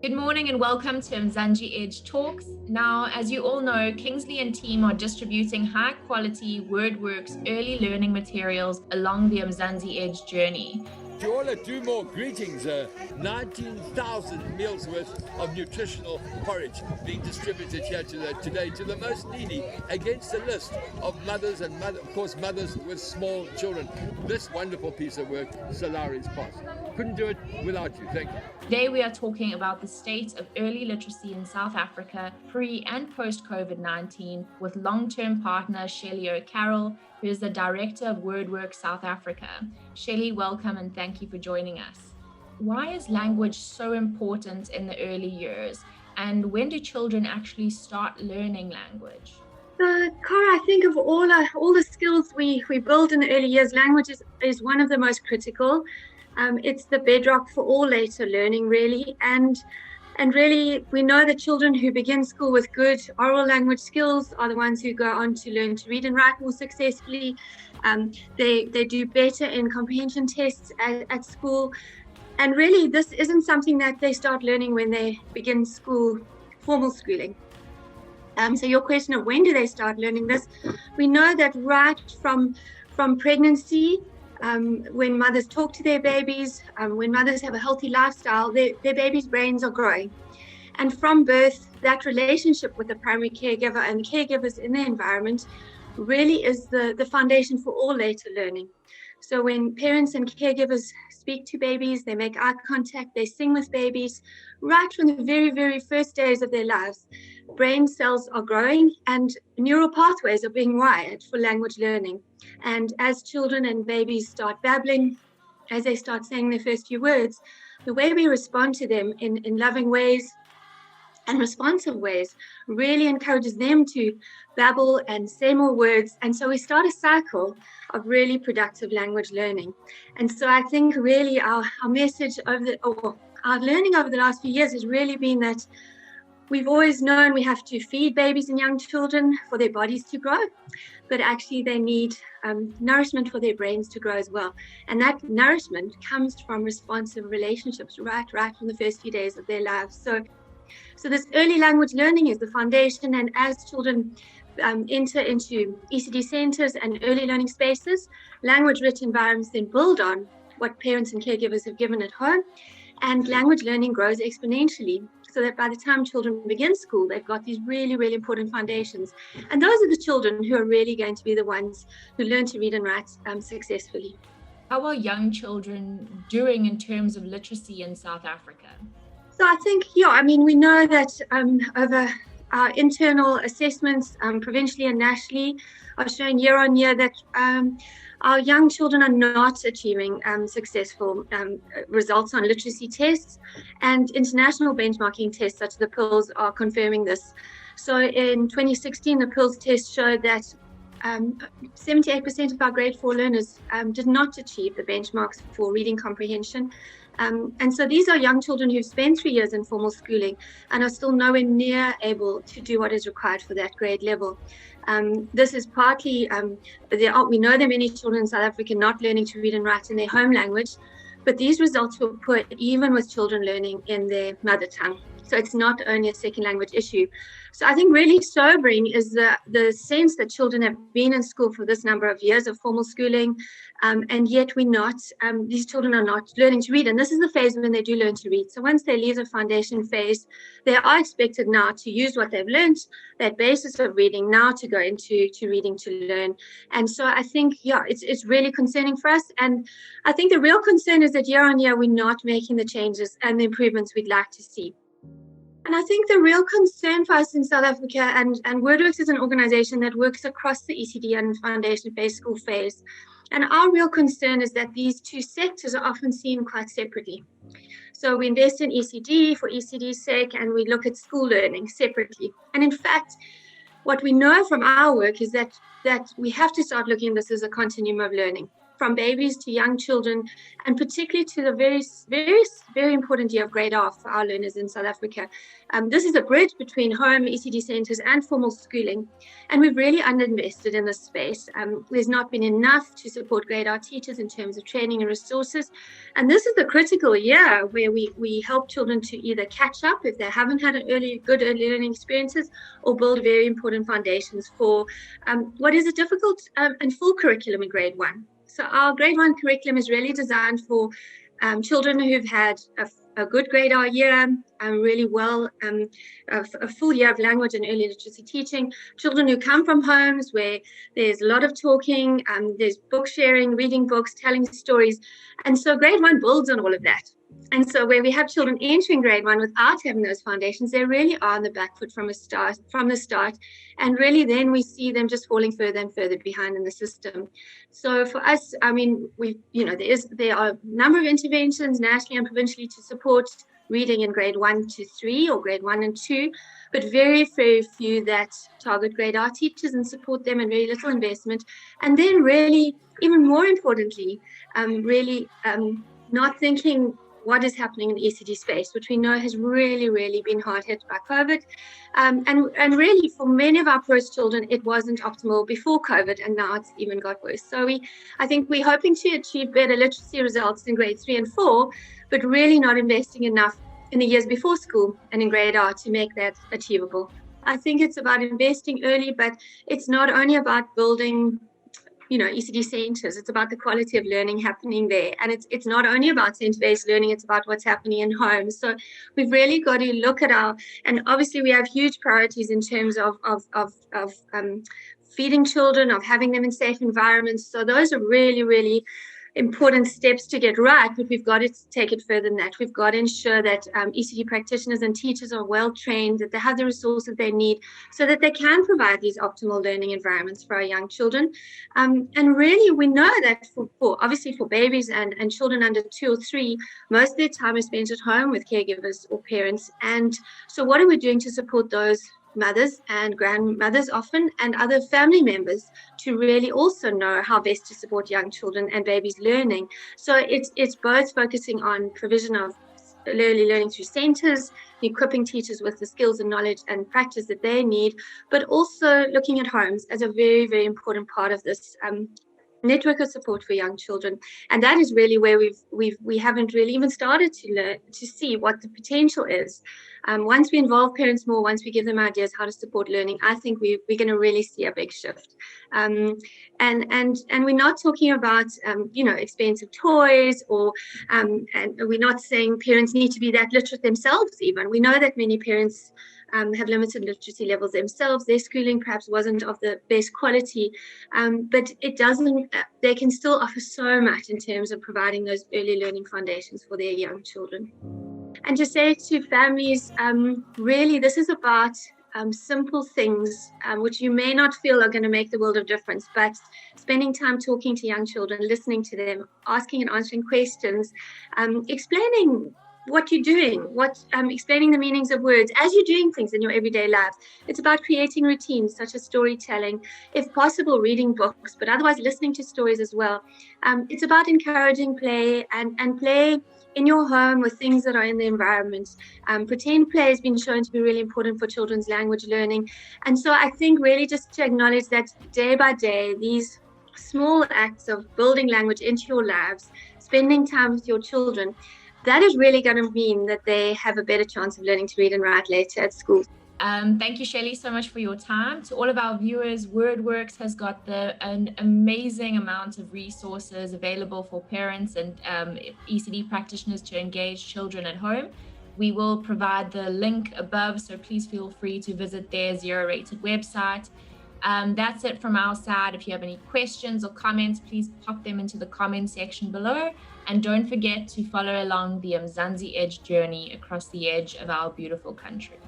Good morning and welcome to Mzansi Edge Talks. Now, as you all know, Kingsley and team are distributing high-quality Wordworks early learning materials along the Mzansi Edge journey. To all at Do More, greetings. 19,000 meals worth of nutritional porridge being distributed here today to the most needy, against the list of mothers and mothers with small children. This wonderful piece of work, Solari's Pass. Couldn't do it without you. Thank you. Today we are talking about the state of early literacy in South Africa pre and post COVID-19 with long-term partner Shelley O'Carroll, who is the director of Wordworks South Africa. Shelley, welcome and thank you for joining us. Why is language so important in the early years, and when do children actually start learning language? Cara, I think of all the skills we build in the early years, language is one of the most critical. It's the bedrock for all later learning, really. And really, we know that children who begin school with good oral language skills are the ones who go on to learn to read and write more successfully. They do better in comprehension tests at school. And really, this isn't something that they start learning when they begin school, formal schooling. So your question of when do they start learning this, we know that right from pregnancy, when mothers talk to their babies, when mothers have a healthy lifestyle, their babies' brains are growing. And from birth, that relationship with the primary caregiver and caregivers in their environment really is the foundation for all later learning. So when parents and caregivers speak to babies, they make eye contact, they sing with babies, right from the very, very first days of their lives, brain cells are growing and neural pathways are being wired for language learning. And as children and babies start babbling, as they start saying their first few words, the way we respond to them in loving ways and responsive ways really encourages them to babble and say more words. And so we start a cycle of really productive language learning. And so I think really our message our learning over the last few years has really been that we've always known we have to feed babies and young children for their bodies to grow, but actually they need nourishment for their brains to grow as well. And that nourishment comes from responsive relationships right from the first few days of their lives. So this early language learning is the foundation, and as children enter into ECD centers and early learning spaces, language-rich environments then build on what parents and caregivers have given at home, and language learning grows exponentially, so that by the time children begin school, they've got these really, really important foundations. And those are the children who are really going to be the ones who learn to read and write successfully. How are young children doing in terms of literacy in South Africa? So I think, we know that over our internal assessments, provincially and nationally, are showing year on year that our young children are not achieving successful results on literacy tests, and international benchmarking tests such as the PILS are confirming this. So in 2016, the PILS test showed that 78% of our grade 4 learners did not achieve the benchmarks for reading comprehension. And so these are young children who've spent 3 years in formal schooling and are still nowhere near able to do what is required for that grade level. This is partly, we know there are many children in South Africa not learning to read and write in their home language, but these results were put even with children learning in their mother tongue. So it's not only a second language issue. So I think really sobering is the sense that children have been in school for this number of years of formal schooling, and yet these children are not learning to read. And this is the phase when they do learn to read. So once they leave the foundation phase, they are expected now to use what they've learned, that basis of reading, now to go into reading to learn. And so I think, it's really concerning for us. And I think the real concern is that year on year, we're not making the changes and the improvements we'd like to see. And I think the real concern for us in South Africa, and Wordworks is an organization that works across the ECD and foundation-based school phase. And our real concern is that these two sectors are often seen quite separately. So we invest in ECD for ECD's sake, and we look at school learning separately. And in fact, what we know from our work is that we have to start looking at this as a continuum of learning. from babies to young children, and particularly to the very, very, very important year of grade R for our learners in South Africa. This is a bridge between home, ECD centres and formal schooling, and we've really underinvested in this space. There's not been enough to support grade R teachers in terms of training and resources, and this is the critical year where we help children to either catch up if they haven't had good early learning experiences, or build very important foundations for what is a difficult and full curriculum in grade 1. So our grade 1 curriculum is really designed for children who've had a good grade R year, really well, a full year of language and early literacy teaching, children who come from homes where there's a lot of talking, there's book sharing, reading books, telling stories. And so grade 1 builds on all of that. And so where we have children entering grade 1 without having those foundations, they really are on the back foot from the start. And really then we see them just falling further and further behind in the system. So for us, I mean, there are a number of interventions nationally and provincially to support reading in grade 1 to 3 or grade 1 and 2, but very, very few that target grade R teachers and support them, and very little investment. And then really, even more importantly, not thinking what is happening in the ECD space, which we know has really, really been hard hit by COVID. And really, for many of our post children, it wasn't optimal before COVID, and now it's even got worse. So I think we're hoping to achieve better literacy results in grade 3 and 4, but really not investing enough in the years before school and in grade R to make that achievable. I think it's about investing early, but it's not only about building ECD centres. It's about the quality of learning happening there. And it's not only about centre-based learning, it's about what's happening in homes. So we've really got to look at and obviously we have huge priorities in terms of feeding children, of having them in safe environments. So those are really, really important steps to get right, but we've got to take it further than that. We've got to ensure that ECD practitioners and teachers are well trained, that they have the resources they need so that they can provide these optimal learning environments for our young children. And really, we know that for babies and children under 2 or 3, most of their time is spent at home with caregivers or parents. And so what are we doing to support those mothers and grandmothers often and other family members to really also know how best to support young children and babies learning? So it's both focusing on provision of early learning through centres, equipping teachers with the skills and knowledge and practice that they need, but also looking at homes as a very, very important part of this network of support for young children. And that is really where we haven't really even started to see what the potential is. Once we involve parents more, once we give them ideas how to support learning, I think we're going to really see a big shift. And we're not talking about expensive toys, and we're not saying parents need to be that literate themselves even. We know that many parents have limited literacy levels themselves. Their schooling perhaps wasn't of the best quality, but they can still offer so much in terms of providing those early learning foundations for their young children. And to say to families, really, this is about simple things which you may not feel are going to make the world of difference, but spending time talking to young children, listening to them, asking and answering questions, explaining what you're doing, explaining the meanings of words as you're doing things in your everyday lives. It's about creating routines such as storytelling, if possible reading books, but otherwise listening to stories as well. It's about encouraging play and play in your home with things that are in the environment. Pretend play has been shown to be really important for children's language learning. And so I think really just to acknowledge that day by day, these small acts of building language into your lives, spending time with your children, that is really going to mean that they have a better chance of learning to read and write later at school. Thank you, Shelley, so much for your time. To all of our viewers, Wordworks has got an amazing amount of resources available for parents and ECD practitioners to engage children at home. We will provide the link above, so please feel free to visit their zero-rated website. That's it from our side. If you have any questions or comments, please pop them into the comment section below. And don't forget to follow along the Mzansi Edge journey across the edge of our beautiful country.